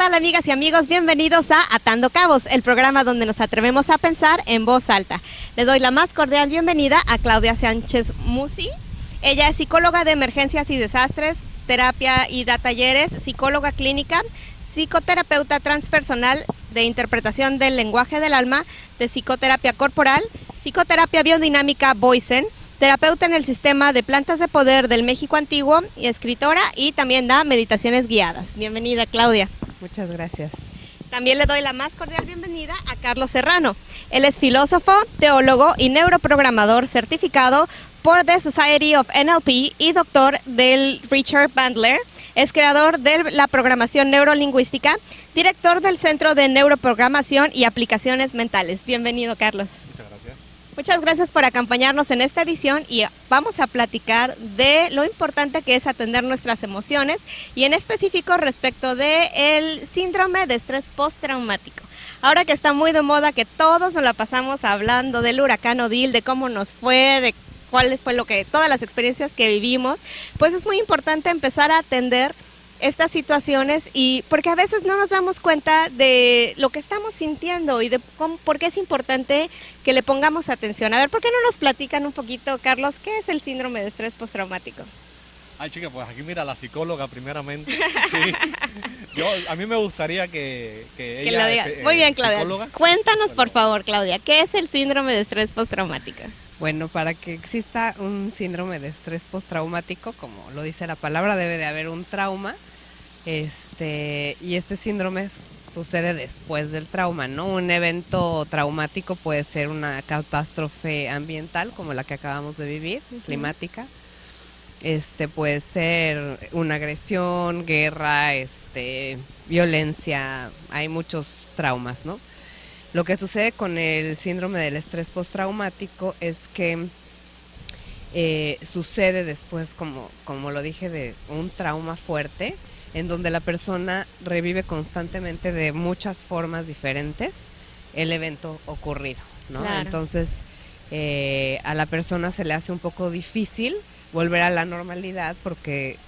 tal, amigas y amigos? Bienvenidos a Atando Cabos, el programa donde nos atrevemos a pensar en voz alta. Le doy la más cordial bienvenida a Claudia Sánchez Musi. Ella es psicóloga de emergencias y desastres, terapia y da talleres, psicóloga clínica, psicoterapeuta transpersonal de interpretación del lenguaje del alma, de psicoterapia corporal, psicoterapia biodinámica Boysen, terapeuta en el sistema de plantas de poder del México Antiguo y escritora, y también da meditaciones guiadas. Bienvenida, Claudia. Muchas gracias. También le doy la más cordial bienvenida a Carlos Serrano. Él es filósofo, teólogo y neuroprogramador certificado por The Society of NLP y doctor del Richard Bandler. Es creador de la programación neurolingüística, director del Centro de Neuroprogramación y Aplicaciones Mentales. Bienvenido, Carlos. Muchas gracias. Muchas gracias por acompañarnos en esta edición y vamos a platicar de lo importante que es atender nuestras emociones y en específico respecto del síndrome de estrés postraumático. Ahora que está muy de moda, que todos nos la pasamos hablando del huracán Odile, de cómo nos fue, de cuáles fue todas las experiencias que vivimos, pues es muy importante empezar a atender estas situaciones, y porque a veces no nos damos cuenta de lo que estamos sintiendo y de por qué es importante que le pongamos atención. A ver, ¿por qué no nos platican un poquito, Carlos, qué es el síndrome de estrés postraumático? Ay, chica, pues aquí mira, la psicóloga primeramente. Sí. A mí me gustaría que ella... la diga. Muy bien, Claudia. Psicóloga. Cuéntanos, por favor, Claudia, ¿qué es el síndrome de estrés postraumático? Bueno, para que exista un síndrome de estrés postraumático, como lo dice la palabra, debe de haber un trauma. Y este síndrome sucede después del trauma, ¿no? Un evento traumático puede ser una catástrofe ambiental como la que acabamos de vivir, climática. Puede ser una agresión, guerra, violencia, hay muchos traumas, ¿no? Lo que sucede con el síndrome del estrés postraumático es que sucede después, como lo dije, de un trauma fuerte, en donde la persona revive constantemente de muchas formas diferentes el evento ocurrido, ¿no? Claro. Entonces, a la persona se le hace un poco difícil volver a la normalidad porque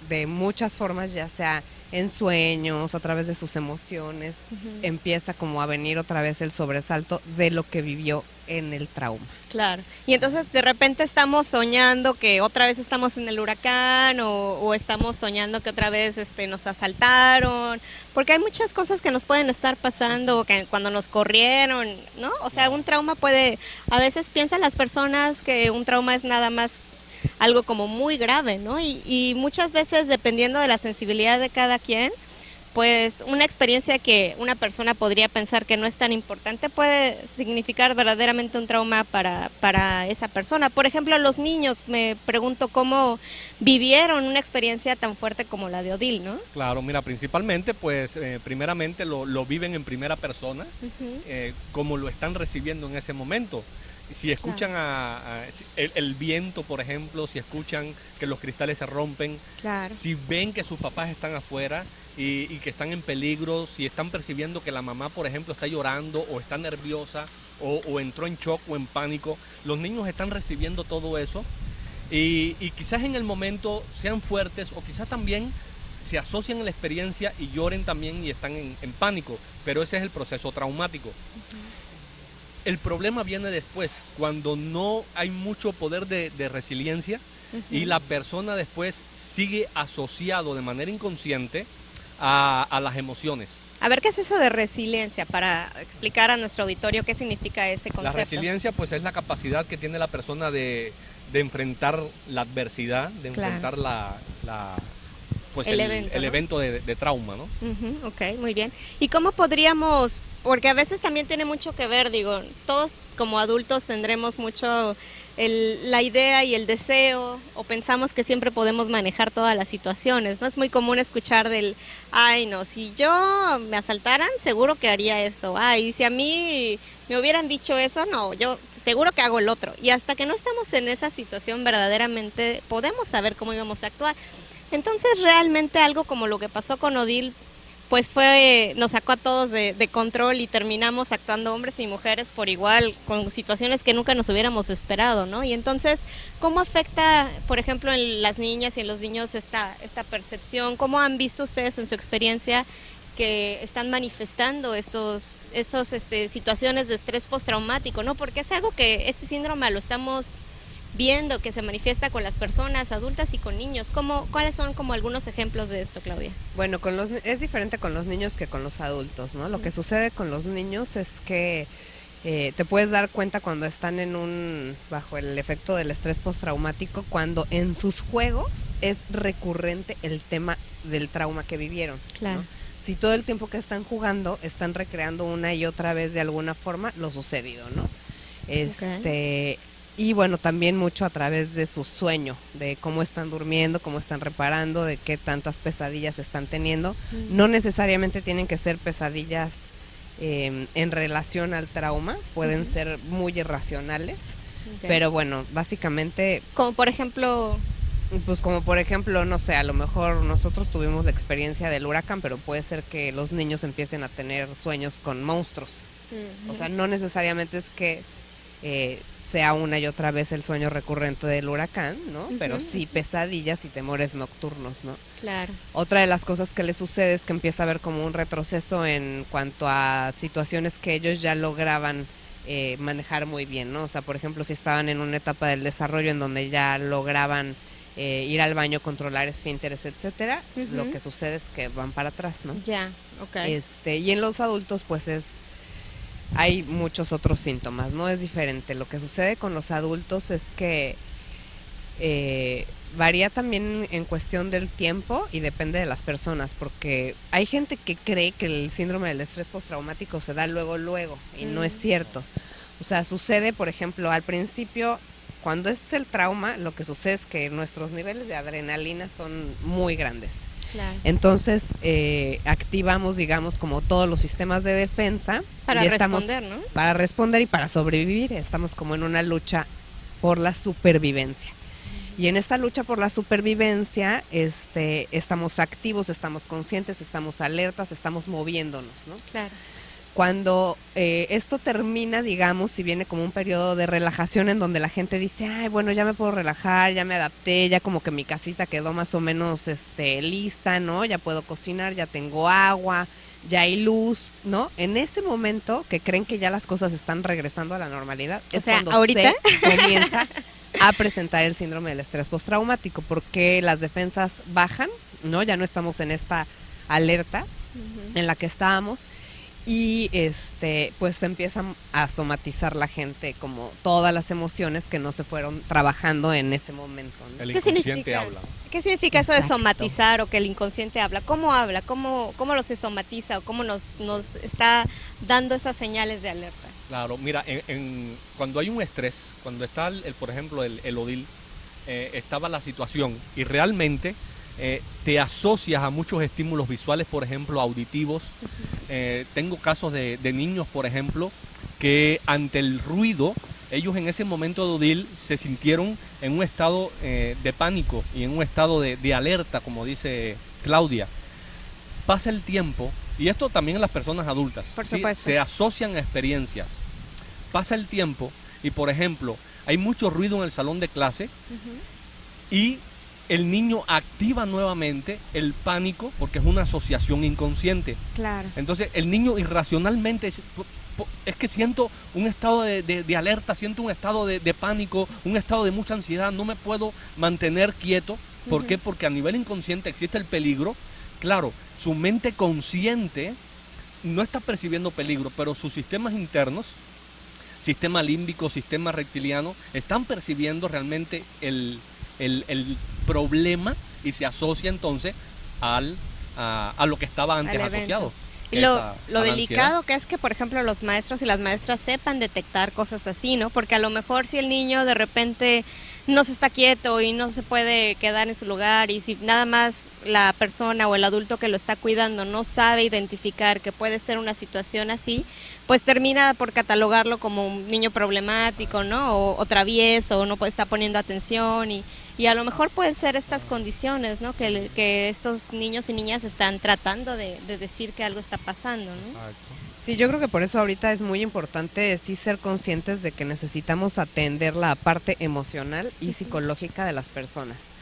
de muchas formas, ya sea en sueños, a través de sus emociones, empieza como a venir otra vez el sobresalto de lo que vivió en el trauma. Claro, y entonces de repente estamos soñando que otra vez estamos en el huracán o estamos soñando que otra vez nos asaltaron, porque hay muchas cosas que nos pueden estar pasando, que cuando nos corrieron, ¿no? O sea, un trauma a veces piensan las personas que un trauma es nada más algo como muy grave, ¿no? Y muchas veces, dependiendo de la sensibilidad de cada quien, pues una experiencia que una persona podría pensar que no es tan importante puede significar verdaderamente un trauma para esa persona. Por ejemplo, los niños, me pregunto cómo vivieron una experiencia tan fuerte como la de Odile, ¿no? Claro, mira, principalmente, pues, primeramente lo viven en primera persona, como lo están recibiendo en ese momento. Si escuchan el viento, por ejemplo, si escuchan que los cristales se rompen, Claro. si ven que sus papás están afuera y que están en peligro, si están percibiendo que la mamá, por ejemplo, está llorando o está nerviosa o entró en shock o en pánico, los niños están recibiendo todo eso y quizás en el momento sean fuertes o quizás también se asocian a la experiencia y lloren también y están en pánico, pero ese es el proceso traumático. El problema viene después, cuando no hay mucho poder de resiliencia y la persona después sigue asociado de manera inconsciente a las emociones. A ver, ¿qué es eso de resiliencia? Para explicar a nuestro auditorio qué significa ese concepto. La resiliencia, pues, es la capacidad que tiene la persona de enfrentar la adversidad, de enfrentar el evento de trauma, ¿no? Ok, muy bien. ¿Y cómo podríamos, porque a veces también tiene mucho que ver, digo, todos como adultos tendremos mucho la idea y el deseo, o pensamos que siempre podemos manejar todas las situaciones, ¿no? Es muy común escuchar ay, no, si yo me asaltaran, seguro que haría esto. Ay, si a mí me hubieran dicho eso, no, yo seguro que hago el otro. Y hasta que no estamos en esa situación, verdaderamente podemos saber cómo íbamos a actuar. Entonces, realmente algo como lo que pasó con Odile, pues nos sacó a todos de control y terminamos actuando hombres y mujeres por igual, con situaciones que nunca nos hubiéramos esperado, ¿no? Y entonces, ¿cómo afecta, por ejemplo, en las niñas y en los niños esta percepción? ¿Cómo han visto ustedes en su experiencia que están manifestando situaciones de estrés postraumático, ¿no? Porque es algo que este síndrome lo estamos viendo que se manifiesta con las personas adultas y con niños. ¿Cuáles son como algunos ejemplos de esto, Claudia? Bueno, es diferente con los niños que con los adultos, ¿no? Lo que sucede con los niños es que te puedes dar cuenta cuando están bajo el efecto del estrés postraumático, cuando en sus juegos es recurrente el tema del trauma que vivieron. Claro. ¿No? Si todo el tiempo que están jugando están recreando una y otra vez de alguna forma lo sucedido, ¿no? Okay. Y bueno, también mucho a través de su sueño, de cómo están durmiendo, cómo están reparando, de qué tantas pesadillas están teniendo. No necesariamente tienen que ser pesadillas en relación al trauma, pueden ser muy irracionales, pero bueno, básicamente... Como por ejemplo... Pues como por ejemplo, no sé, a lo mejor nosotros tuvimos la experiencia del huracán, pero puede ser que los niños empiecen a tener sueños con monstruos. O sea, no necesariamente es que sea una y otra vez el sueño recurrente del huracán, ¿no? Pero sí pesadillas y temores nocturnos, ¿no? Claro. Otra de las cosas que le sucede es que empieza a haber como un retroceso en cuanto a situaciones que ellos ya lograban manejar muy bien, ¿no? O sea, por ejemplo, si estaban en una etapa del desarrollo en donde ya lograban ir al baño, controlar esfínteres, etcétera, lo que sucede es que van para atrás, ¿no? Ya, okay. Y en los adultos, pues hay muchos otros síntomas, ¿no? Es diferente. Lo que sucede con los adultos es que varía también en cuestión del tiempo y depende de las personas, porque hay gente que cree que el síndrome del estrés postraumático se da luego, y no es cierto. O sea, sucede, por ejemplo, al principio, cuando es el trauma, lo que sucede es que nuestros niveles de adrenalina son muy grandes. Claro. Entonces, activamos, digamos, como todos los sistemas de defensa. Para responder, ¿no? Para responder y para sobrevivir. Estamos como en una lucha por la supervivencia. Y en esta lucha por la supervivencia, estamos activos, estamos conscientes, estamos alertas, estamos moviéndonos, ¿no? Claro. Cuando esto termina, digamos, y viene como un periodo de relajación en donde la gente dice, ay, bueno, ya me puedo relajar, ya me adapté, ya como que mi casita quedó más o menos lista, ¿no? Ya puedo cocinar, ya tengo agua, ya hay luz, ¿no? En ese momento que creen que ya las cosas están regresando a la normalidad, es cuando ¿ahorita? se comienza a presentar el síndrome del estrés postraumático, porque las defensas bajan, ¿no? Ya no estamos en esta alerta en la que estábamos. Y pues se empiezan a somatizar la gente como todas las emociones que no se fueron trabajando en ese momento, ¿no? El inconsciente habla. ¿Qué significa eso de somatizar o que el inconsciente habla? ¿Cómo habla? ¿Cómo lo se somatiza o cómo nos está dando esas señales de alerta? Claro, mira, cuando hay un estrés, cuando está, por ejemplo, el ODIL, estaba la situación y realmente te asocias a muchos estímulos visuales, por ejemplo, auditivos. Tengo casos de niños, por ejemplo, que ante el ruido, ellos en ese momento de ODIL se sintieron en un estado de pánico y en un estado de alerta, como dice Claudia. Pasa el tiempo, y esto también en las personas adultas, por ¿sí? supuesto. Se asocian a experiencias. Pasa el tiempo y, por ejemplo, hay mucho ruido en el salón de clase y el niño activa nuevamente el pánico porque es una asociación inconsciente. Claro. Entonces el niño irracionalmente es que siento un estado de alerta, siento un estado de pánico, un estado de mucha ansiedad, no me puedo mantener quieto. ¿Por qué? Porque a nivel inconsciente existe el peligro. Claro, su mente consciente no está percibiendo peligro, pero sus sistemas internos, sistema límbico, sistema reptiliano, están percibiendo realmente el problema y se asocia entonces a lo que estaba antes asociado. Y lo delicado que es que, por ejemplo, los maestros y las maestras sepan detectar cosas así, ¿no? Porque a lo mejor si el niño de repente no se está quieto y no se puede quedar en su lugar y si nada más la persona o el adulto que lo está cuidando no sabe identificar que puede ser una situación así, pues termina por catalogarlo como un niño problemático, ¿no? O travieso, o no puede estar poniendo atención y a lo mejor pueden ser estas condiciones, ¿no? Que estos niños y niñas están tratando de decir que algo está pasando, ¿no? Exacto. Sí, yo creo que por eso ahorita es muy importante sí ser conscientes de que necesitamos atender la parte emocional y psicológica de las personas.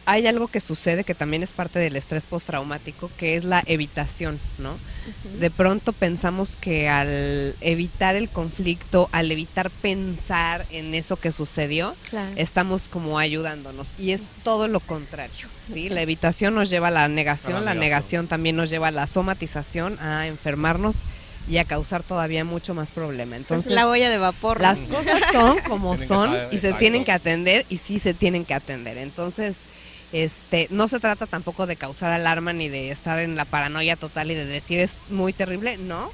hay algo que sucede que también es parte del estrés postraumático, que es la evitación, ¿no? De pronto pensamos que al evitar el conflicto, al evitar pensar en eso que sucedió, Claro. estamos como ayudándonos, y es todo lo contrario, ¿sí? La evitación nos lleva a la negación, la negación también nos lleva a la somatización, a enfermarnos y a causar todavía mucho más problema. Entonces, la olla de vapor. las cosas son como Tienen que son saber, y se exacto. tienen que atender, y sí se tienen que atender. Entonces, no se trata tampoco de causar alarma ni de estar en la paranoia total y de decir es muy terrible, no.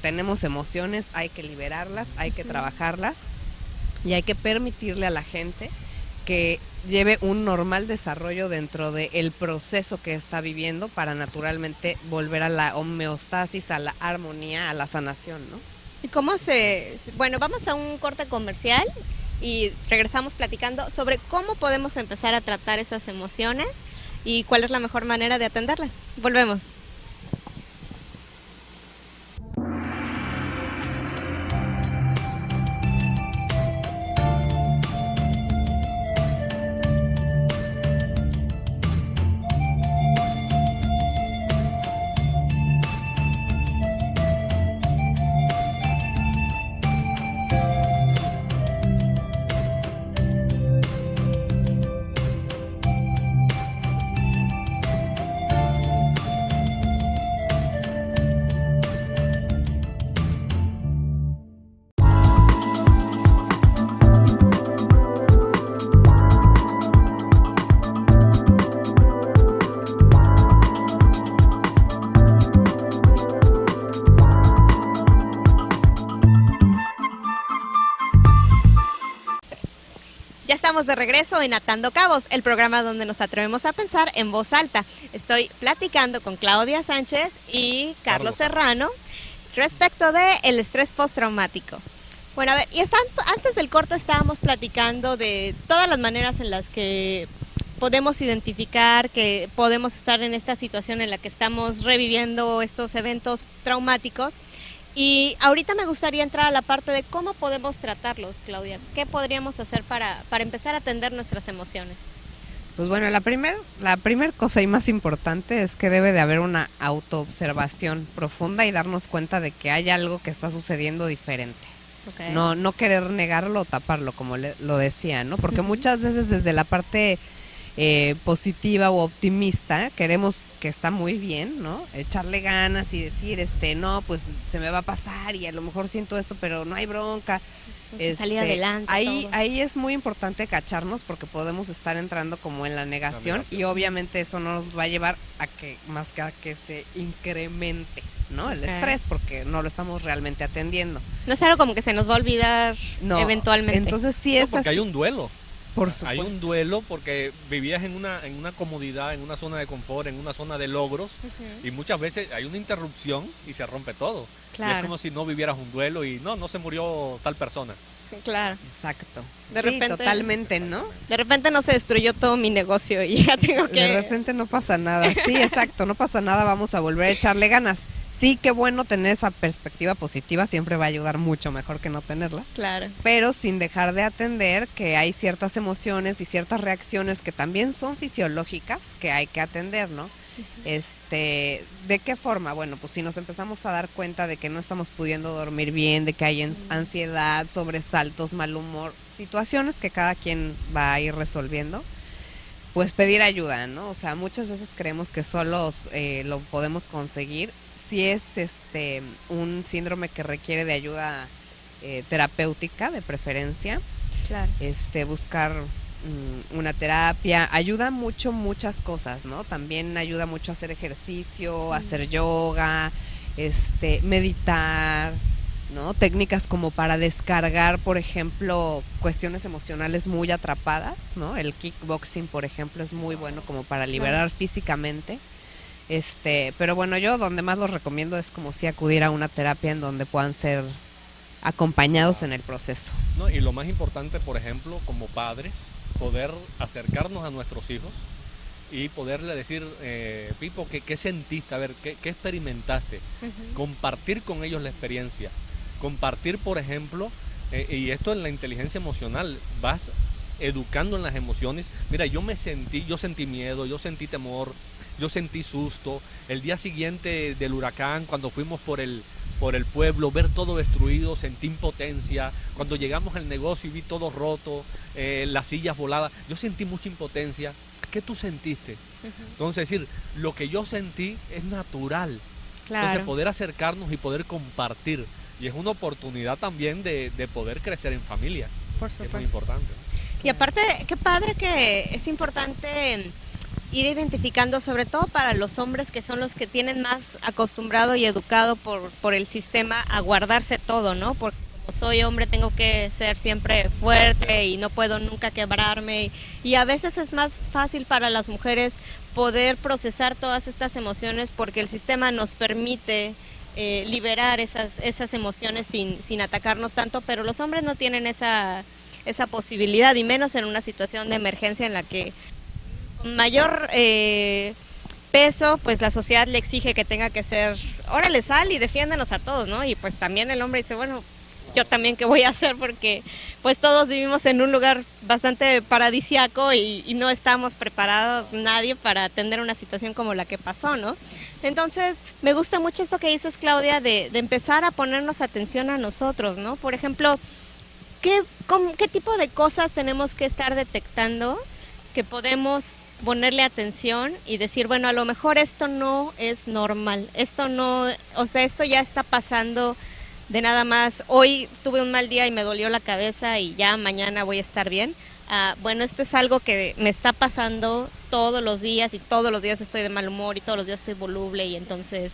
Tenemos emociones, hay que liberarlas, hay que trabajarlas y hay que permitirle a la gente que lleve un normal desarrollo dentro del proceso que está viviendo para naturalmente volver a la homeostasis, a la armonía, a la sanación, ¿no? ¿Y cómo bueno, vamos a un corte comercial y regresamos platicando sobre cómo podemos empezar a tratar esas emociones y cuál es la mejor manera de atenderlas? Volvemos. Ya estamos de regreso en Atando Cabos, el programa donde nos atrevemos a pensar en voz alta. Estoy platicando con Claudia Sánchez y Carlos Serrano respecto de el estrés postraumático. Bueno, a ver, antes del corte estábamos platicando de todas las maneras en las que podemos identificar que podemos estar en esta situación en la que estamos reviviendo estos eventos traumáticos. Y ahorita me gustaría entrar a la parte de cómo podemos tratarlos, Claudia. ¿Qué podríamos hacer para empezar a atender nuestras emociones? Pues bueno, la primer cosa y más importante es que debe de haber una autoobservación profunda y darnos cuenta de que hay algo que está sucediendo diferente. Okay. No querer negarlo o taparlo, como lo decía, ¿no? Porque muchas veces desde la parte positiva o optimista queremos, que está muy bien, ¿no? Echarle ganas y decir, no, pues se me va a pasar y a lo mejor siento esto, pero no hay bronca. Salir adelante. Ahí es muy importante cacharnos, porque podemos estar entrando como en la negación, y obviamente eso no nos va a llevar a que se incremente, ¿no? El estrés, porque no lo estamos realmente atendiendo. No es algo como que se nos va a olvidar eventualmente. Entonces sí es porque así. hay un duelo. Por supuesto. Hay un duelo porque vivías en una comodidad, en una zona de confort, en una zona de logros, y muchas veces hay una interrupción y se rompe todo. Claro. Y es como si no vivieras un duelo y no se murió tal persona. Claro. Exacto. De Sí, repente, totalmente, ¿no? De repente no se destruyó todo mi negocio y ya tengo que... De repente no pasa nada. Sí, exacto, no pasa nada, vamos a volver a echarle ganas. Sí, qué bueno tener esa perspectiva positiva, siempre va a ayudar mucho, mejor que no tenerla. Claro. Pero sin dejar de atender que hay ciertas emociones y ciertas reacciones que también son fisiológicas que hay que atender, ¿no? ¿De qué forma? Bueno, pues si nos empezamos a dar cuenta de que no estamos pudiendo dormir bien, de que hay ansiedad, sobresaltos, mal humor, situaciones que cada quien va a ir resolviendo, pues pedir ayuda, ¿no? O sea, muchas veces creemos que solos lo podemos conseguir. Si es un síndrome que requiere de ayuda terapéutica, de preferencia, Claro. Buscar una terapia, ayuda mucho muchas cosas, ¿no? También ayuda mucho a hacer ejercicio, hacer yoga, meditar, ¿no? Técnicas como para descargar, por ejemplo, cuestiones emocionales muy atrapadas, ¿no? El kickboxing, por ejemplo, es muy bueno como para liberar físicamente. Pero bueno, yo donde más los recomiendo es como si acudir a una terapia en donde puedan ser acompañados en el proceso. No, y lo más importante, por ejemplo, como padres, poder acercarnos a nuestros hijos y poderle decir, Pipo, ¿qué sentiste? A ver, ¿qué experimentaste? Compartir con ellos la experiencia. Compartir, por ejemplo, y esto en la inteligencia emocional, vas educando en las emociones. Mira, yo sentí miedo, yo sentí temor, yo sentí susto. El día siguiente del huracán, cuando fuimos por el pueblo, ver todo destruido, sentí impotencia. Cuando llegamos al negocio y vi todo roto, las sillas voladas, yo sentí mucha impotencia. ¿Qué tú sentiste? Entonces, es decir, lo que yo sentí es natural. Claro. Entonces, poder acercarnos y poder compartir. Y es una oportunidad también de poder crecer en familia. Por Que supuesto. es muy importante, ¿no? Y aparte, qué padre que es importante ir identificando, sobre todo para los hombres que son los que tienen más acostumbrado y educado por el sistema a guardarse todo, ¿no? Porque como soy hombre tengo que ser siempre fuerte y no puedo nunca quebrarme. Y a veces es más fácil para las mujeres poder procesar todas estas emociones porque el sistema nos permite liberar esas emociones sin atacarnos tanto, pero los hombres no tienen esa posibilidad, y menos en una situación de emergencia en la que con mayor peso, pues la sociedad le exige que tenga que ser, órale, sal y defiéndenos a todos, ¿no? Y pues también el hombre dice, bueno, yo también qué voy a hacer, porque pues todos vivimos en un lugar bastante paradisiaco y no estamos preparados nadie para atender una situación como la que pasó, ¿no? Entonces me gusta mucho esto que dices, Claudia, de empezar a ponernos atención a nosotros, ¿no? Por ejemplo, ¿qué tipo de cosas tenemos que estar detectando que podemos ponerle atención y decir, bueno, a lo mejor esto no es normal, esto no, o sea, esto ya está pasando de nada más, hoy tuve un mal día y me dolió la cabeza y ya mañana voy a estar bien? Bueno, esto es algo que me está pasando todos los días y todos los días estoy de mal humor y todos los días estoy voluble y entonces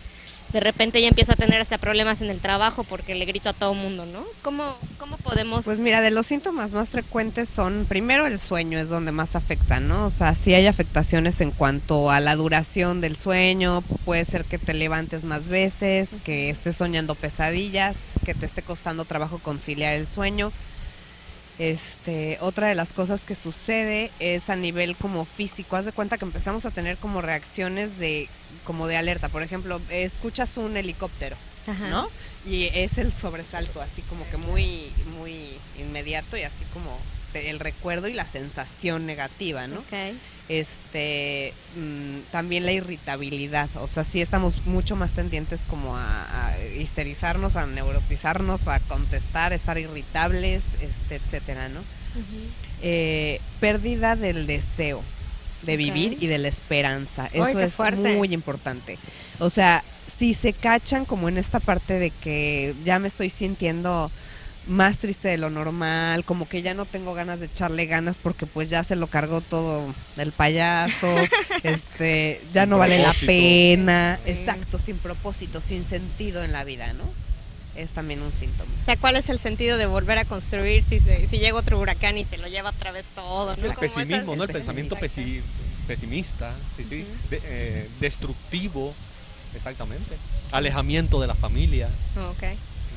de repente ya empiezo a tener hasta problemas en el trabajo porque le grito a todo mundo, ¿no? ¿Cómo podemos...? Pues mira, de los síntomas más frecuentes son, primero el sueño es donde más afecta, ¿no? O sea, sí hay afectaciones en cuanto a la duración del sueño, puede ser que te levantes más veces, que estés soñando pesadillas, que te esté costando trabajo conciliar el sueño. Otra de las cosas que sucede es a nivel como físico. Haz de cuenta que empezamos a tener como reacciones como de alerta. Por ejemplo, escuchas un helicóptero, Ajá. ¿no? Y es el sobresalto así como que muy, muy inmediato y así como el recuerdo y la sensación negativa, ¿no? Okay. También la irritabilidad, o sea, sí estamos mucho más tendientes como a histerizarnos, a neurotizarnos, a contestar, estar irritables, etcétera, ¿no? Uh-huh. Pérdida del deseo de vivir y de la esperanza, ¡Ay, eso qué es fuerte! muy importante. O sea, si se cachan como en esta parte de que ya me estoy sintiendo más triste de lo normal, como que ya no tengo ganas de echarle ganas porque pues ya se lo cargó todo el payaso, ya Sin no vale la propósito. pena, Sí. exacto, sin propósito, sin sentido en la vida, ¿no? Es también un síntoma. O sea, ¿cuál es el sentido de volver a construir si llega otro huracán y se lo lleva otra vez todo? Es ¿no? el Como pesimismo, ¿no? El el pensamiento pesimista, sí, Ujú. destructivo, exactamente. Alejamiento de la familia. Ok.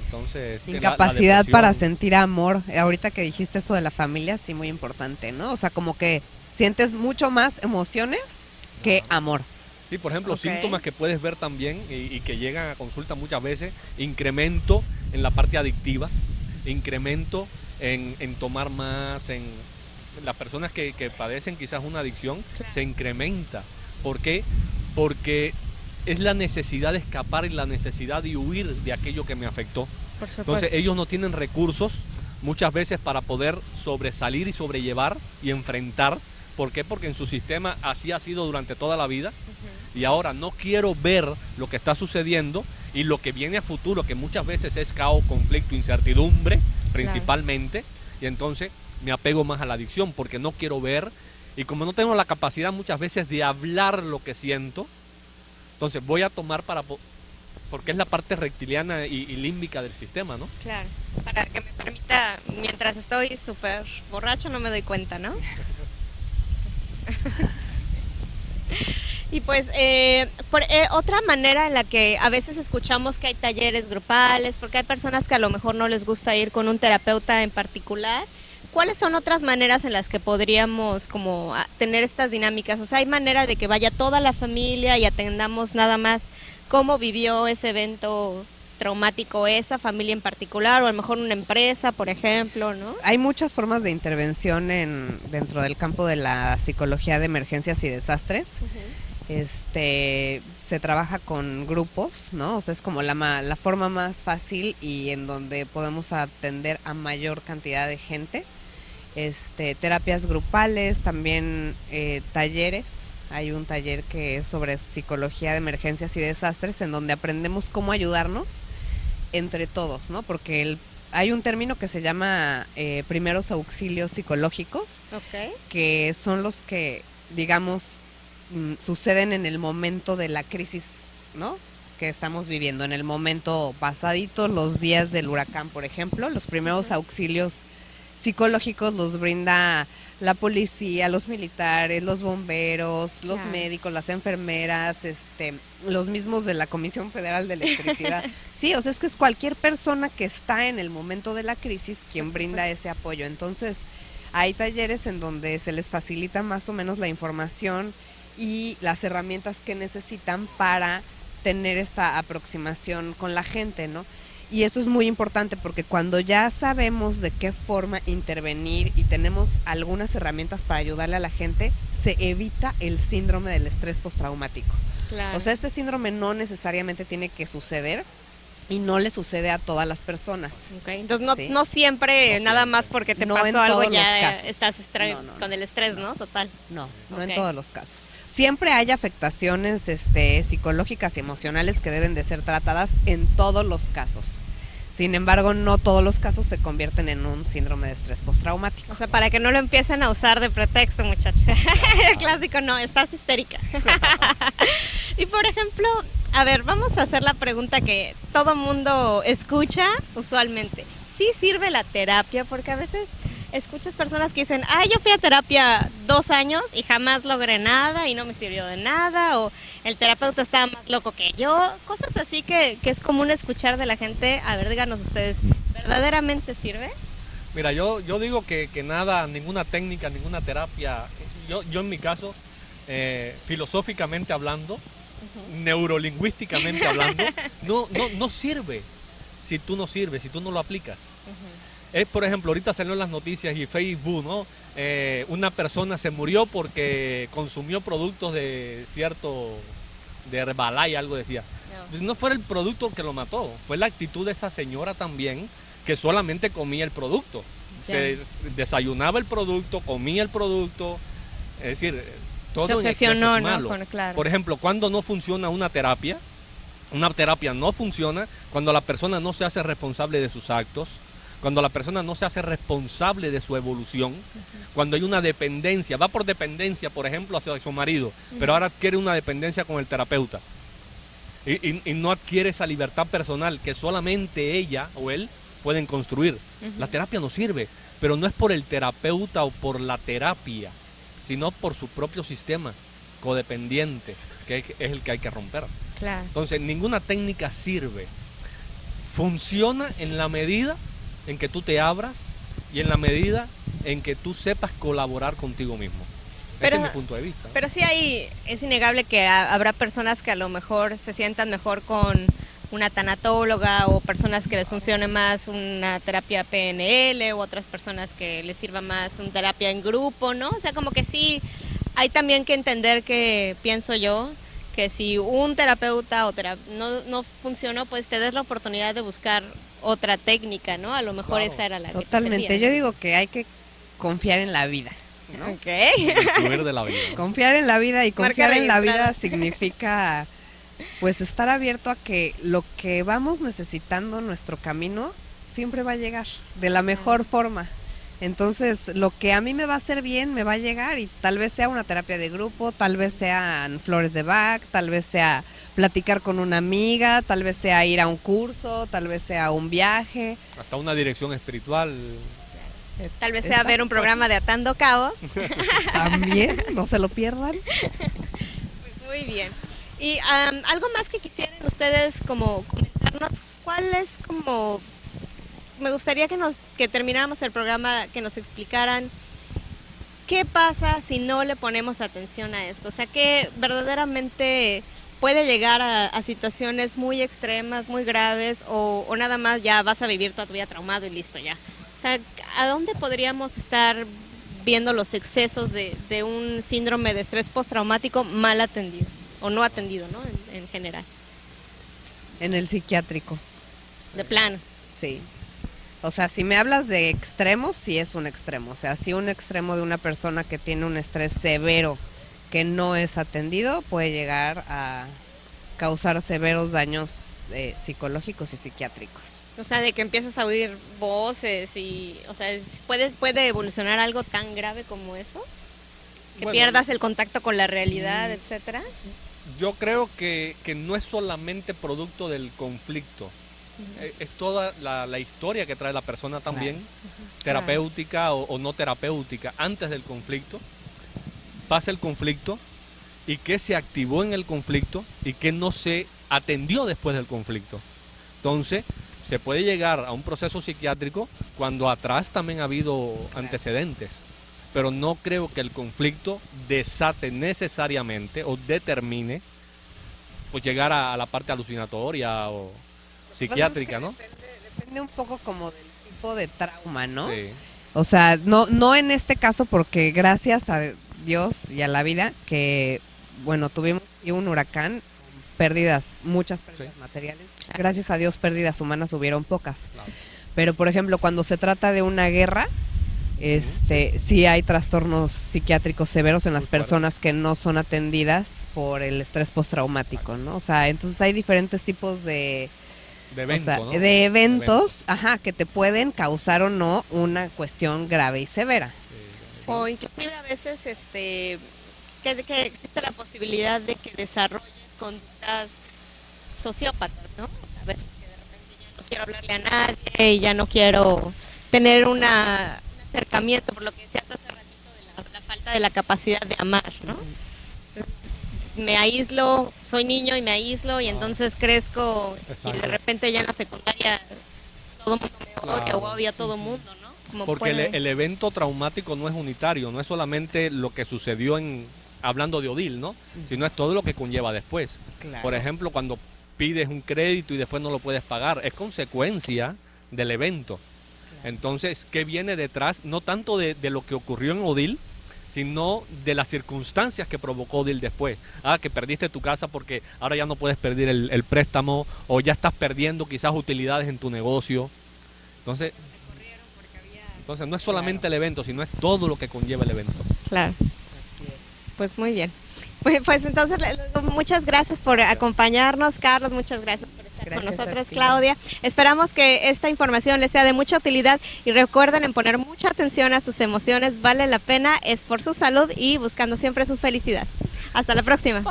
Entonces, Incapacidad depresión. para sentir amor. Ahorita que dijiste eso de la familia, sí, muy importante, ¿no? O sea, como que sientes mucho más emociones que amor. Sí, por ejemplo, Ok. síntomas que puedes ver también y que llegan a consulta muchas veces, incremento en la parte adictiva, incremento en tomar más, en las personas que padecen quizás una adicción, Claro. se incrementa. ¿Por qué? Porque es la necesidad de escapar y la necesidad de huir de aquello que me afectó. Por supuesto. Entonces ellos no tienen recursos muchas veces para poder sobresalir y sobrellevar y enfrentar. ¿Por qué? Porque en su sistema así ha sido durante toda la vida. Y ahora no quiero ver lo que está sucediendo y lo que viene a futuro, que muchas veces es caos, conflicto, incertidumbre, principalmente. Y entonces me apego más a la adicción porque no quiero ver. Y como no tengo la capacidad muchas veces de hablar lo que siento, entonces voy a tomar porque es la parte reptiliana y límbica del sistema, ¿no? Claro, para que me permita, mientras estoy súper borracho no me doy cuenta, ¿no? Y pues otra manera en la que a veces escuchamos que hay talleres grupales, porque hay personas que a lo mejor no les gusta ir con un terapeuta en particular. ¿Cuáles son otras maneras en las que podríamos como tener estas dinámicas? O sea, ¿hay manera de que vaya toda la familia y atendamos nada más cómo vivió ese evento traumático esa familia en particular o a lo mejor una empresa, por ejemplo, ¿no? Hay muchas formas de intervención dentro del campo de la psicología de emergencias y desastres. Se trabaja con grupos, ¿no? O sea, es como la forma más fácil y en donde podemos atender a mayor cantidad de gente. Terapias grupales, también talleres. Hay un taller que es sobre psicología de emergencias y desastres, en donde aprendemos cómo ayudarnos entre todos, ¿no? Porque hay un término que se llama primeros auxilios psicológicos, que son los que, digamos, suceden en el momento de la crisis, ¿no?, que estamos viviendo, en el momento pasadito, los días del huracán, por ejemplo. Los primeros auxilios psicológicos los brinda la policía, los militares, los bomberos, los médicos, las enfermeras, los mismos de la Comisión Federal de Electricidad. Sí, o sea, es que es cualquier persona que está en el momento de la crisis quien brinda ese apoyo. Entonces, hay talleres en donde se les facilita más o menos la información y las herramientas que necesitan para tener esta aproximación con la gente, ¿no? Y esto es muy importante porque cuando ya sabemos de qué forma intervenir y tenemos algunas herramientas para ayudarle a la gente, se evita el síndrome del estrés postraumático. Claro. O sea, este síndrome no necesariamente tiene que suceder y no le sucede a todas las personas. Entonces no siempre, nada más porque te pasó algo ya estás con el estrés, ¿no? Total. No en todos los casos. Siempre hay afectaciones psicológicas y emocionales que deben de ser tratadas en todos los casos. Sin embargo, no todos los casos se convierten en un síndrome de estrés postraumático. O sea, para que no lo empiecen a usar de pretexto, muchachos. El clásico, no, estás histérica. Y por ejemplo, a ver, vamos a hacer la pregunta que todo mundo escucha usualmente. ¿Sí sirve la terapia? Porque a veces escuchas personas que dicen, yo fui a terapia 2 años y jamás logré nada y no me sirvió de nada, o el terapeuta estaba más loco que yo, cosas así que es común escuchar de la gente. A ver, díganos ustedes, ¿verdaderamente sirve? Mira, yo digo que nada, ninguna técnica, ninguna terapia, yo en mi caso, filosóficamente hablando, neurolingüísticamente hablando, no sirve si tú no lo aplicas. Es, por ejemplo, ahorita salió en las noticias y Facebook, ¿no? Una persona se murió porque consumió productos de Herbalife, algo decía. No fue el producto que lo mató, fue la actitud de esa señora también, que solamente comía el producto. Se desayunaba el producto, comía el producto, es decir, todo se obsesionó, en exceso es malo. Claro. Por ejemplo, cuando no funciona una terapia no funciona cuando la persona no se hace responsable de sus actos, cuando la persona no se hace responsable de su evolución, cuando hay una dependencia, va por dependencia, por ejemplo, hacia su marido, pero ahora adquiere una dependencia con el terapeuta y no adquiere esa libertad personal que solamente ella o él pueden construir. La terapia no sirve, pero no es por el terapeuta o por la terapia, sino por su propio sistema codependiente, que es el que hay que romper. Claro. Entonces, ninguna técnica sirve. Funciona en la medida en que tú te abras y en la medida en que tú sepas colaborar contigo mismo. Ese es mi punto de vista, ¿no? Pero sí es innegable que habrá personas que a lo mejor se sientan mejor con una tanatóloga, o personas que les funcione más una terapia PNL, u otras personas que les sirva más una terapia en grupo, ¿no? O sea, como que sí, hay también que entender que, pienso yo, que si un terapeuta o no funcionó, pues te des la oportunidad de buscar otra técnica, ¿no? A lo mejor esa era la totalmente. Que te servía, ¿no? Yo digo que hay que confiar en la vida, ¿no? Fluir de la vida. Confiar en la vida, y confiar en la vida registrada. significa pues estar abierto a que lo que vamos necesitando en nuestro camino siempre va a llegar de la mejor forma. Entonces, lo que a mí me va a hacer bien me va a llegar, y tal vez sea una terapia de grupo, tal vez sean flores de Bach, tal vez sea platicar con una amiga, tal vez sea ir a un curso, tal vez sea un viaje. Hasta una dirección espiritual. Tal vez sea ver un programa de Atando Cabos. También, no se lo pierdan. Muy bien. Y algo más que quisieran ustedes como comentarnos, ¿cuál es como... Me gustaría que termináramos el programa, que nos explicaran qué pasa si no le ponemos atención a esto. O sea, que verdaderamente puede llegar a situaciones muy extremas, muy graves, o nada más ya vas a vivir toda tu vida traumado y listo ya. O sea, ¿a dónde podríamos estar viendo los excesos de un síndrome de estrés postraumático mal atendido o no atendido, ¿no? En general. En el psiquiátrico, De plano. sí. O sea, si me hablas de extremos, sí es un extremo. O sea, si un extremo de una persona que tiene un estrés severo que no es atendido puede llegar a causar severos daños psicológicos y psiquiátricos. O sea, de que empiezas a oír voces y, o sea, puede evolucionar algo tan grave como eso, que Bueno, pierdas el contacto con la realidad, etcétera. Yo creo que no es solamente producto del conflicto, es toda la historia que trae la persona también, terapéutica o no terapéutica, antes del conflicto, pasa el conflicto y qué se activó en el conflicto y qué no se atendió después del conflicto. Entonces, se puede llegar a un proceso psiquiátrico cuando atrás también ha habido antecedentes, pero no creo que el conflicto desate necesariamente o determine pues llegar a la parte alucinatoria o psiquiátrica, ¿no? Depende un poco como del tipo de trauma, ¿no? Sí. O sea, no en este caso porque gracias a Dios y a la vida que, bueno, tuvimos un huracán, pérdidas, muchas pérdidas materiales. Gracias a Dios pérdidas humanas hubieron pocas. Claro. Pero, por ejemplo, cuando se trata de una guerra, sí hay trastornos psiquiátricos severos en las personas que no son atendidas por el estrés postraumático, ¿no? O sea, entonces hay diferentes tipos de eventos, ajá, que te pueden causar o no una cuestión grave y severa. O inclusive a veces que existe la posibilidad de que desarrolles conductas sociópatas, ¿no? A veces que de repente ya no quiero hablarle a nadie y ya no quiero tener un acercamiento, por lo que decías hace ratito de la falta de la capacidad de amar, ¿no? Me aíslo, soy niño y me aíslo y entonces crezco. Exacto. Y de repente ya en la secundaria todo el mundo me odia o odia a todo el mundo, ¿no? Como porque el evento traumático no es unitario, no es solamente lo que sucedió hablando de Odil, ¿no? Sino es todo lo que conlleva después. Claro. Por ejemplo, cuando pides un crédito y después no lo puedes pagar, es consecuencia del evento. Claro. Entonces, ¿qué viene detrás? No tanto de lo que ocurrió en Odil, sino de las circunstancias que provocó Odil después. Que perdiste tu casa porque ahora ya no puedes perder el préstamo, o ya estás perdiendo quizás utilidades en tu negocio. Entonces no es solamente el evento, sino es todo lo que conlleva el evento. Claro. Así es. Pues muy bien. Pues entonces, muchas gracias por acompañarnos, Carlos, muchas gracias por estar con nosotros, Claudia. Esperamos que esta información les sea de mucha utilidad y recuerden en poner mucha atención a sus emociones, vale la pena, es por su salud y buscando siempre su felicidad. Hasta la próxima.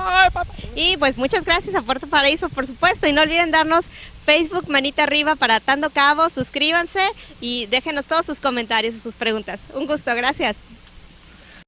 Y pues muchas gracias a Puerto Paraíso, por supuesto, y no olviden darnos Facebook, manita arriba para Atando Cabos, suscríbanse y déjenos todos sus comentarios y sus preguntas. Un gusto, gracias.